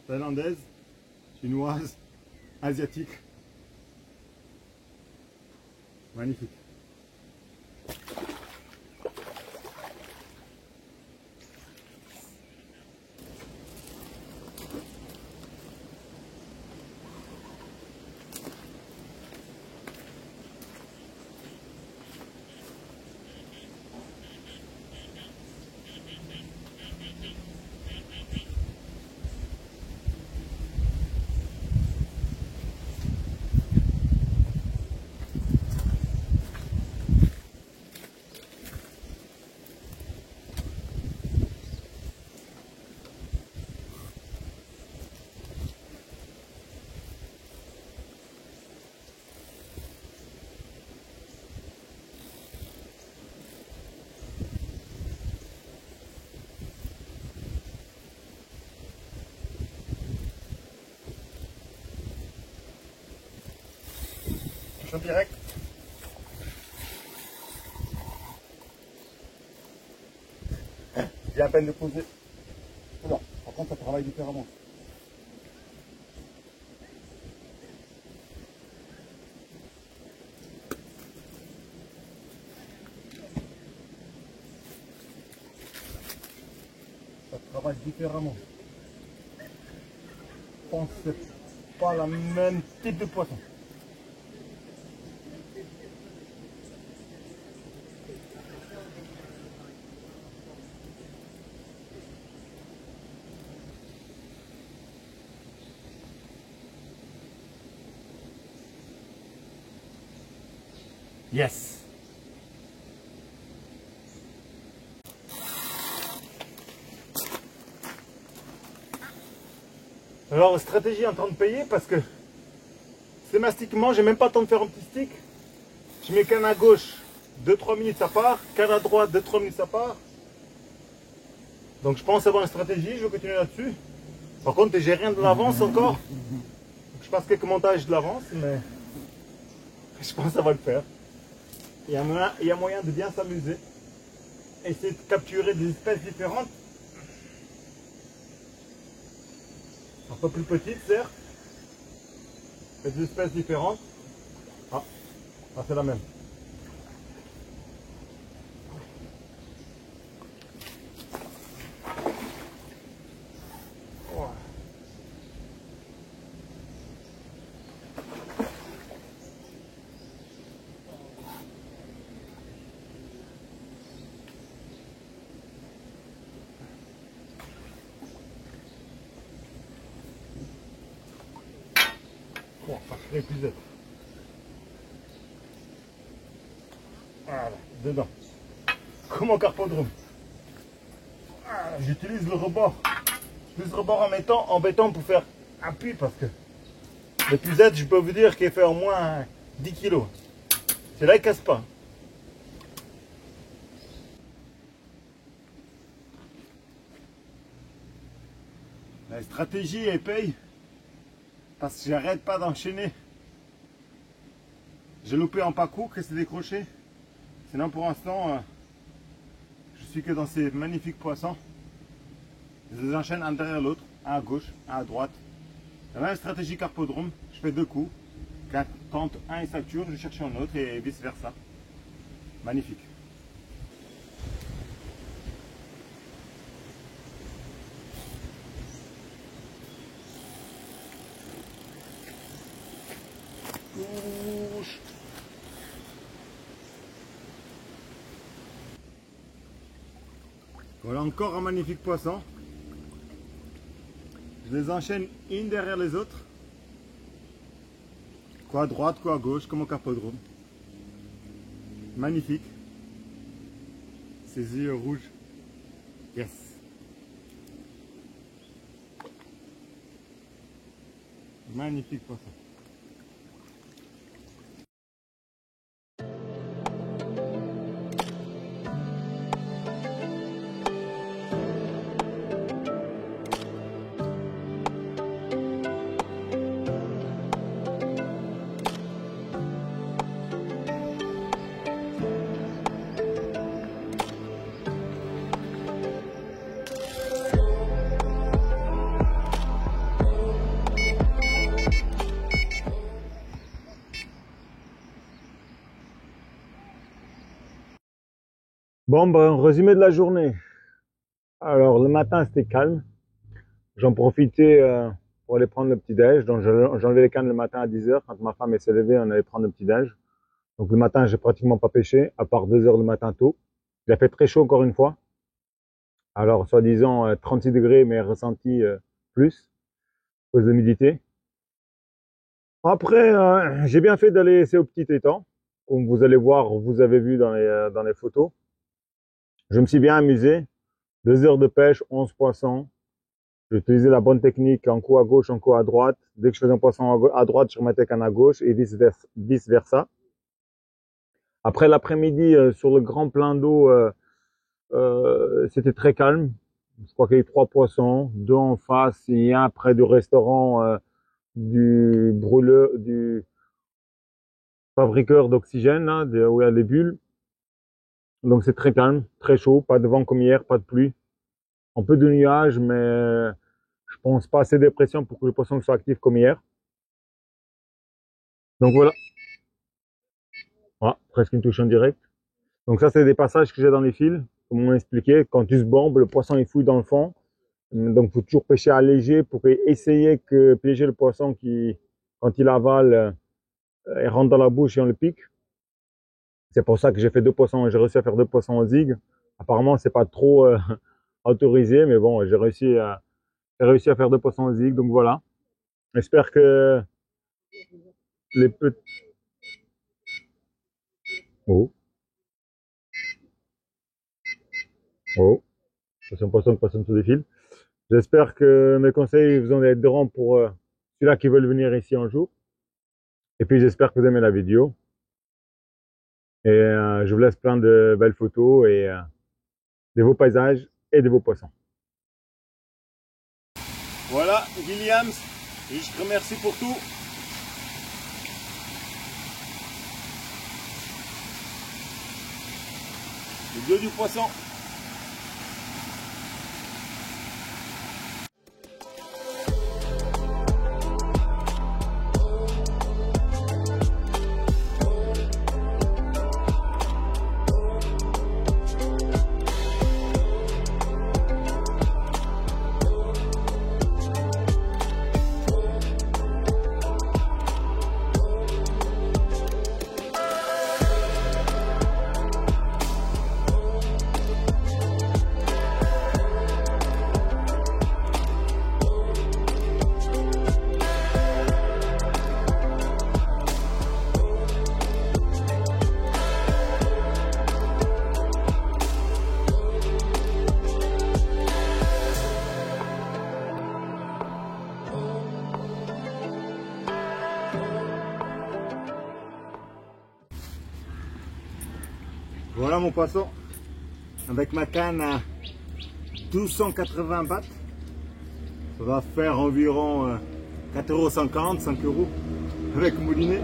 thaïlandaise, chinoise, asiatique. Magnifique. Direct. J'ai à peine de poser. Non, par contre ça travaille différemment. Ça travaille différemment. Je pense que c'est pas le même type de poisson. Yes. Alors, stratégie en train de payer parce que scématiquement, j'ai même pas le temps de faire un petit stick. Je mets canne à gauche, 2-3 minutes ça part, canne à droite, 2-3 minutes ça part. Donc je pense avoir une stratégie, je vais continuer là-dessus. Par contre, j'ai rien de l'avance encore. Je passe quelques montages de l'avance, mais je pense que ça va le faire. Il y a moyen de bien s'amuser. Essayer de capturer des espèces différentes. Un peu plus petites, certes. Mais des espèces différentes. Ah, c'est la même. Bon, ça crée plus. Voilà, dedans. Comme au carpodrome. Voilà, j'utilise le rebord. J'utilise le rebord en béton pour faire appui parce que le puisette, je peux vous dire qu'il fait au moins 10 kg. C'est là, il ne casse pas. La stratégie, elle paye. Parce que j'arrête pas d'enchaîner. J'ai loupé un parcours qui s'est décroché. Sinon pour l'instant, je suis que dans ces magnifiques poissons. Je les enchaîne un derrière l'autre, un à gauche, un à droite. La même stratégie carpodrome, je fais 2 coups, quand un est sature, je cherche un autre et vice versa. Magnifique. Couche. Voilà encore un magnifique poisson. Je les enchaîne une derrière les autres. Quoi à droite, quoi à gauche, comme au carpodrome. Magnifique. Ces yeux rouges. Yes. Magnifique poisson. Bon, ben, résumé de la journée. Alors, le matin, c'était calme. J'en profitais pour aller prendre le petit-déj. Donc, j'enlevais les cannes le matin à 10 h. Quand ma femme s'est levée, on allait prendre le petit-déj. Donc, le matin, j'ai pratiquement pas pêché, à part 2 h le matin tôt. Il a fait très chaud encore une fois. Alors, soi-disant 36 degrés, mais ressenti plus, à cause de l'humidité. Après, j'ai bien fait d'aller laisser au petit étang. Comme vous allez voir, vous avez vu dans les photos. Je me suis bien amusé. 2 heures de pêche, 11 poissons. J'ai utilisé la bonne technique, un coup à gauche, un coup à droite. Dès que je faisais un poisson à droite, je remettais qu'un à gauche et vice versa. Après l'après-midi, sur le grand plein d'eau, c'était très calme. Je crois qu'il y a eu 3 poissons, 2 en face et un près du restaurant du brûleur, du fabriqueur d'oxygène, hein, où il y a les bulles. Donc c'est très calme, très chaud, pas de vent comme hier, pas de pluie. Un peu de nuages, mais je pense pas assez de pression pour que les poissons soient actifs comme hier. Donc voilà. Voilà, presque une touche en direct. Donc ça, c'est des passages que j'ai dans les fils, comme on m'a expliqué. Quand tu se bombes, le poisson il fouille dans le fond. Donc il faut toujours pêcher à léger pour essayer que piéger le poisson qui, quand il avale, il rentre dans la bouche et on le pique. C'est pour ça que j'ai fait 2 poissons, j'ai réussi à faire 2 poissons en zig. Apparemment, c'est pas trop autorisé, mais bon, j'ai réussi à faire 2 poissons en zig, donc voilà. J'espère que les petits... Oh. Oh. C'est un poisson qui passe sous des fils. J'espère que mes conseils vous en aideront pour ceux-là qui veulent venir ici un jour. Et puis j'espère que vous aimez la vidéo. Et je vous laisse plein de belles photos et de vos paysages et de vos poissons. Voilà, Williams, je te remercie pour tout. Le dieu du poisson. Voilà mon poisson, avec ma canne à 1280 bahts. Ça va faire environ 4,50 €, 5 € avec moulinet.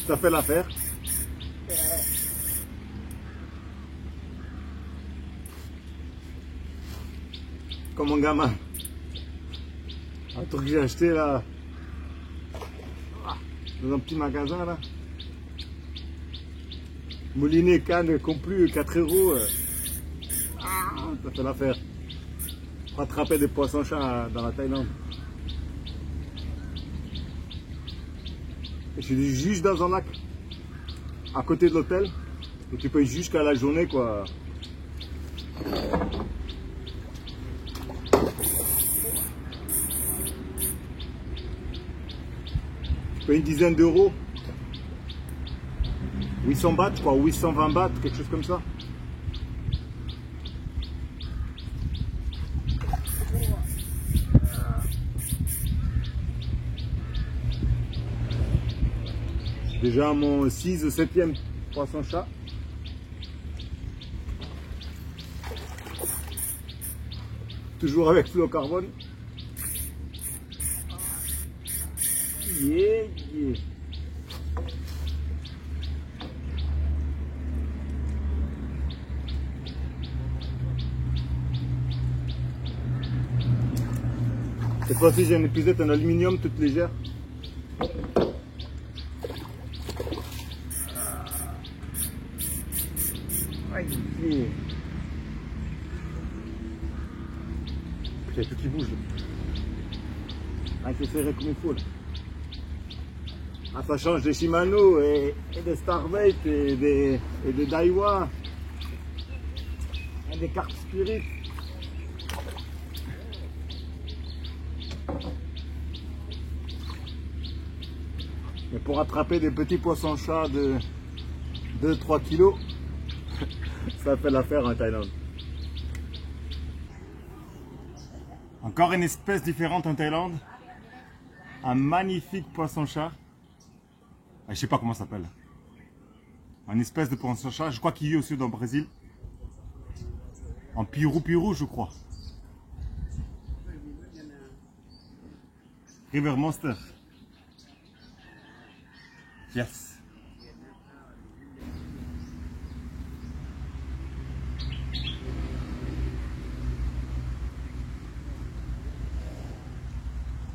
Ça fait l'affaire. comme un gamin. Un truc que j'ai acheté là, dans un petit magasin là. Moulinet, canne, complu, 4 €. Ça fait l'affaire. Pour attraper des poissons-chats dans la Thaïlande. Et je suis juste dans un lac, à côté de l'hôtel. Et tu payes jusqu'à la journée quoi. Tu payes une dizaine d'euros. 800 bahts quoi, 820 bahts, quelque chose comme ça. Déjà mon 6 ou 7e poisson-chat. Toujours avec fluocarbone. Yeah, yeah. Cette fois-ci j'ai une épuisette en aluminium toute légère. Aïe. Il y a tout qui bouge. Ah, il faut serrer comme il faut là. Ah, ça change des Shimano et des Starbait et des Daiwa et des Carp Spirit. Mais pour attraper des petits poissons-chats de 2-3 kilos, ça fait l'affaire en Thaïlande. Encore une espèce différente en Thaïlande. Un magnifique poisson-chat. Je sais pas comment ça s'appelle. Une espèce de poisson-chat. Je crois qu'il vit aussi dans le Brésil. En piru-piru, je crois. River Monster. Yes.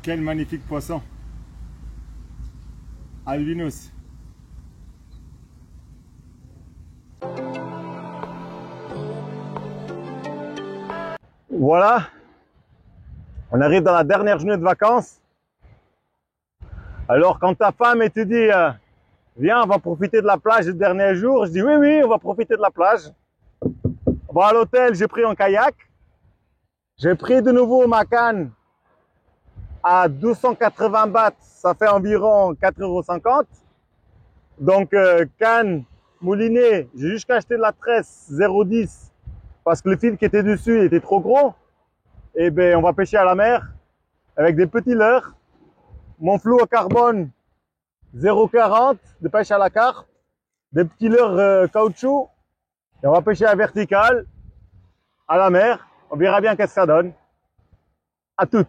Quel magnifique poisson. Albinos. Voilà. On arrive dans la dernière journée de vacances. Alors quand ta femme te dit viens, on va profiter de la plage le dernier jour, je dis oui, oui, on va profiter de la plage. Bon, à l'hôtel, j'ai pris un kayak. J'ai pris de nouveau ma canne à 280 bahts, ça fait environ 4,50 €. Donc canne, moulinet, j'ai juste acheté de la tresse 0,10 parce que le fil qui était dessus était trop gros. Et ben on va pêcher à la mer avec des petits leurres. Mon fluocarbone 0,40 de pêche à la carpe, des petits leurres caoutchouc. Et on va pêcher à verticale, à la mer. On verra bien qu'est-ce que ça donne. À toutes.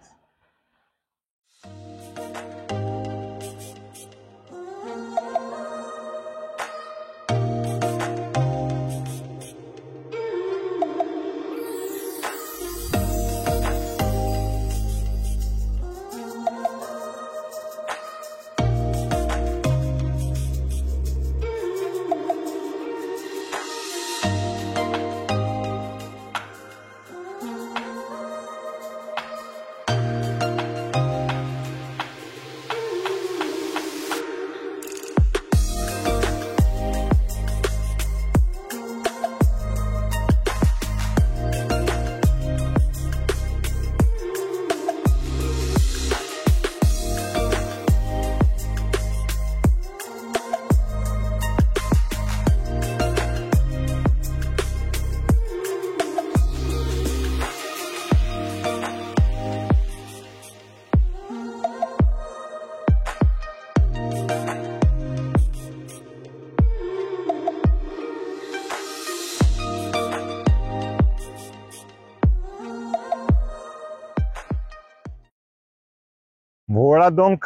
Voilà donc,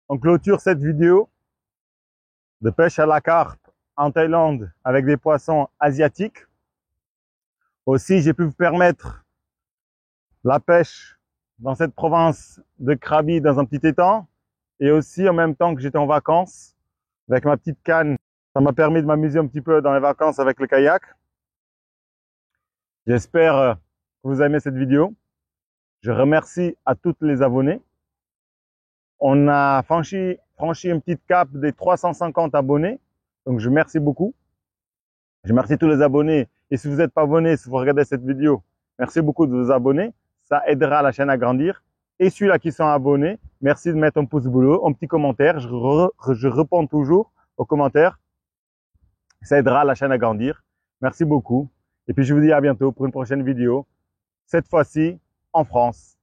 on clôture cette vidéo de pêche à la carpe en Thaïlande avec des poissons asiatiques. Aussi, j'ai pu vous permettre la pêche dans cette province de Krabi dans un petit étang. Et aussi en même temps que j'étais en vacances avec ma petite canne. Ça m'a permis de m'amuser un petit peu dans les vacances avec le kayak. J'espère que vous aimez cette vidéo. Je remercie à tous les abonnés. On a franchi une petite cape des 350 abonnés. Donc, je remercie beaucoup. Je remercie tous les abonnés. Et si vous n'êtes pas abonné, si vous regardez cette vidéo, merci beaucoup de vous abonner. Ça aidera la chaîne à grandir. Et ceux-là qui sont abonnés, merci de mettre un pouce bleu, un petit commentaire. Je réponds toujours aux commentaires. Ça aidera la chaîne à grandir. Merci beaucoup. Et puis, je vous dis à bientôt pour une prochaine vidéo. Cette fois-ci, en France.